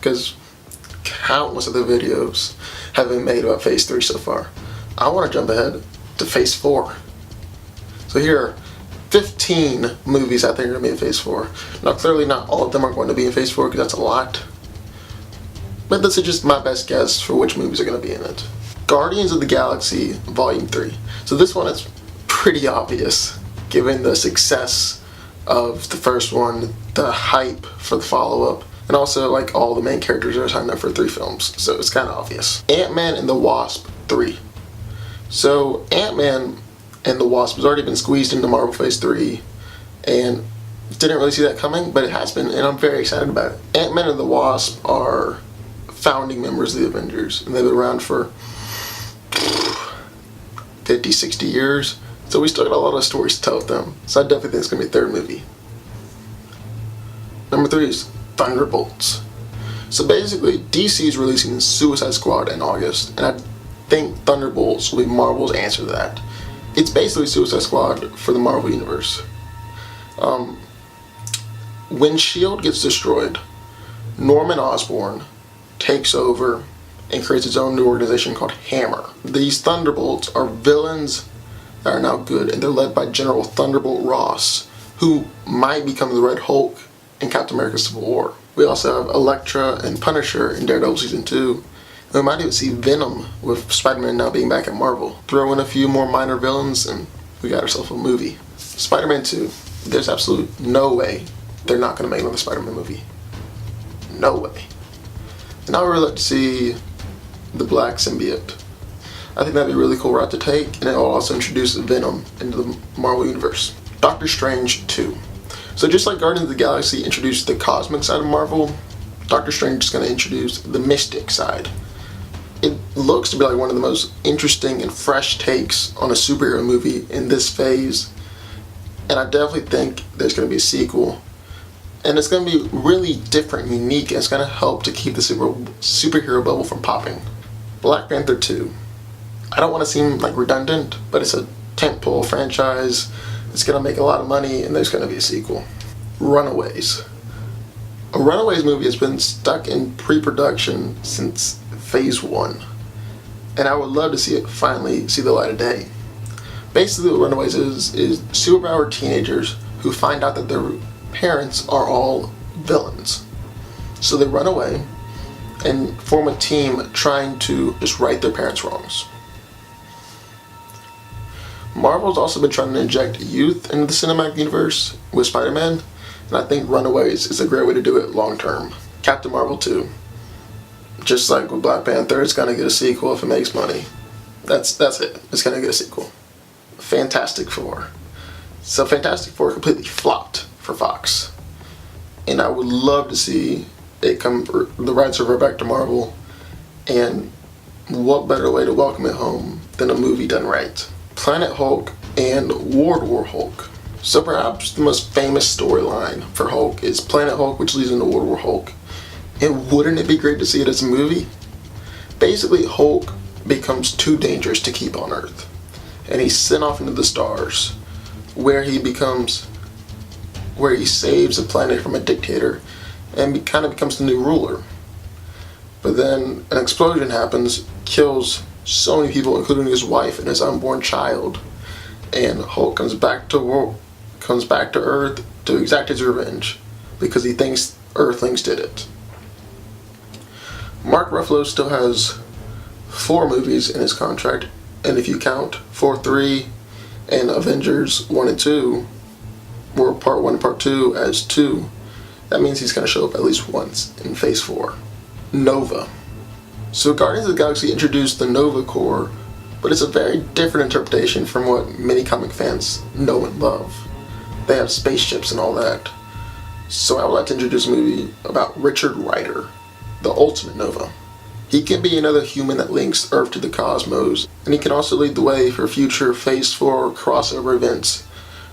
because countless other videos have been made about Phase 3 so far. I want to jump ahead to Phase 4. So here are 15 movies I think are going to be in Phase 4. Now clearly not all of them are going to be in Phase 4 because that's a lot. But this is just my best guess for which movies are going to be in it. Guardians of the Galaxy Volume 3. So this one is pretty obvious given the success of the first one, the hype for the follow-up, and also like all the main characters are signed up for 3 films, so it's kind of obvious. Ant-Man and the Wasp 3. So Ant-Man and the Wasp has already been squeezed into Marvel Phase 3, and didn't really see that coming, but it has been, and I'm very excited about it. Ant-Man and the Wasp are founding members of the Avengers, and they've been around for 50, 60 years, so we still got a lot of stories to tell with them, so I definitely think it's going to be a 3rd movie. Number 3 is Thunderbolts. So basically, DC is releasing Suicide Squad in August, and I think Thunderbolts will be Marvel's answer to that. It's basically Suicide Squad for the Marvel Universe. When S.H.I.E.L.D. gets destroyed, Norman Osborn takes over and creates his own new organization called Hammer. These Thunderbolts are villains that are now good, and they're led by General Thunderbolt Ross, who might become the Red Hulk in Captain America Civil War. We also have Elektra and Punisher in Daredevil Season 2. And we might even see Venom with Spider-Man now being back at Marvel. Throw in a few more minor villains and we got ourselves a movie. Spider-Man 2. There's absolutely no way they're not going to make another Spider-Man movie. No way. And I would really like to see the Black Symbiote. I think that'd be a really cool route to take, and it will also introduce Venom into the Marvel Universe. Doctor Strange 2. So just like Guardians of the Galaxy introduced the cosmic side of Marvel, Doctor Strange is going to introduce the mystic side. It looks to be like one of the most interesting and fresh takes on a superhero movie in this phase, and I definitely think there's going to be a sequel. And it's going to be really different and unique, and it's going to help to keep the superhero bubble from popping. Black Panther 2. I don't want to seem like redundant, but it's a tentpole franchise. It's going to make a lot of money, and there's going to be a sequel. Runaways. A Runaways movie has been stuck in pre-production since Phase 1, and I would love to see it finally see the light of day. Basically what Runaways is superpowered teenagers who find out that their parents are all villains. So they run away and form a team trying to just right their parents' wrongs. Marvel's also been trying to inject youth into the cinematic universe with Spider-Man, and I think Runaways is a great way to do it long term. Captain Marvel 2. Just like with Black Panther, it's gonna get a sequel if it makes money. That's it. It's gonna get a sequel. Fantastic Four. So Fantastic Four completely flopped for Fox, and I would love to see it come, the rights over back to Marvel, and what better way to welcome it home than a movie done right. Planet Hulk and World War Hulk. So perhaps the most famous storyline for Hulk is Planet Hulk, which leads into World War Hulk. And wouldn't it be great to see it as a movie? Basically, Hulk becomes too dangerous to keep on Earth, and he's sent off into the stars, where he saves the planet from a dictator, and kind of becomes the new ruler. But then an explosion happens, kills so many people, including his wife and his unborn child, and Hulk comes back to Earth to exact his revenge because he thinks Earthlings did it. Mark Ruffalo still has 4 movies in his contract, and if you count 4, 3, and Avengers 1 and 2, or Part 1 and Part 2 as 2, that means he's going to show up at least once in Phase 4. Nova. So Guardians of the Galaxy introduced the Nova Corps, but it's a very different interpretation from what many comic fans know and love. They have spaceships and all that. So I would like to introduce a movie about Richard Rider, the ultimate Nova. He can be another human that links Earth to the cosmos, and he can also lead the way for future Phase 4 crossover events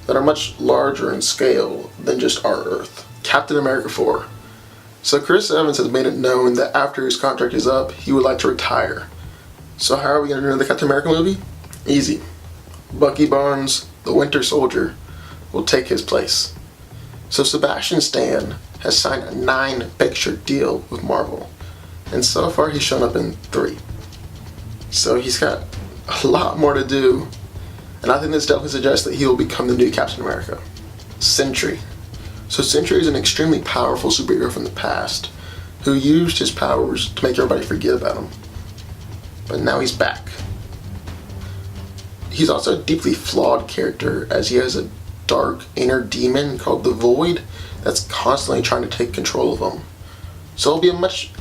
that are much larger in scale than just our Earth. Captain America 4. So Chris Evans has made it known that after his contract is up, he would like to retire. So how are we going to do another Captain America movie? Easy. Bucky Barnes, the Winter Soldier, will take his place. So Sebastian Stan has signed a 9-picture deal with Marvel. And so far he's shown up in 3. So he's got a lot more to do. And I think this definitely suggests that he will become the new Captain America. Sentry. So Sentry is an extremely powerful superhero from the past who used his powers to make everybody forget about him. But now he's back. He's also a deeply flawed character, as he has a dark inner demon called the Void that's constantly trying to take control of him. So it'll be a much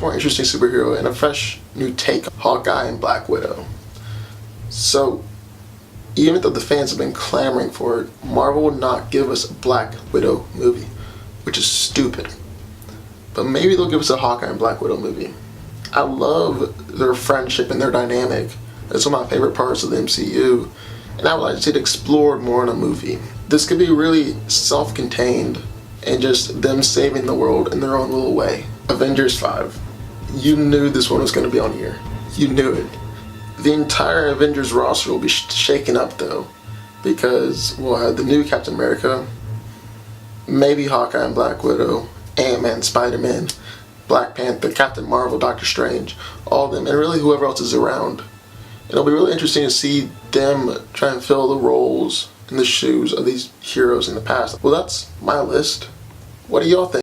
more interesting superhero and a fresh new take on Hawkeye and Black Widow. So even though the fans have been clamoring for it, Marvel will not give us a Black Widow movie, which is stupid. But maybe they'll give us a Hawkeye and Black Widow movie. I love their friendship and their dynamic. It's one of my favorite parts of the MCU, and I would like to see it explored more in a movie. This could be really self-contained and just them saving the world in their own little way. Avengers 5. You knew this one was going to be on here. You knew it. The entire Avengers roster will be shaken up though, because we'll have the new Captain America, maybe Hawkeye and Black Widow, Ant-Man, Spider-Man, Black Panther, Captain Marvel, Doctor Strange, all of them, and really whoever else is around. It'll be really interesting to see them try and fill the roles in the shoes of these heroes in the past. Well, that's my list. What do y'all think?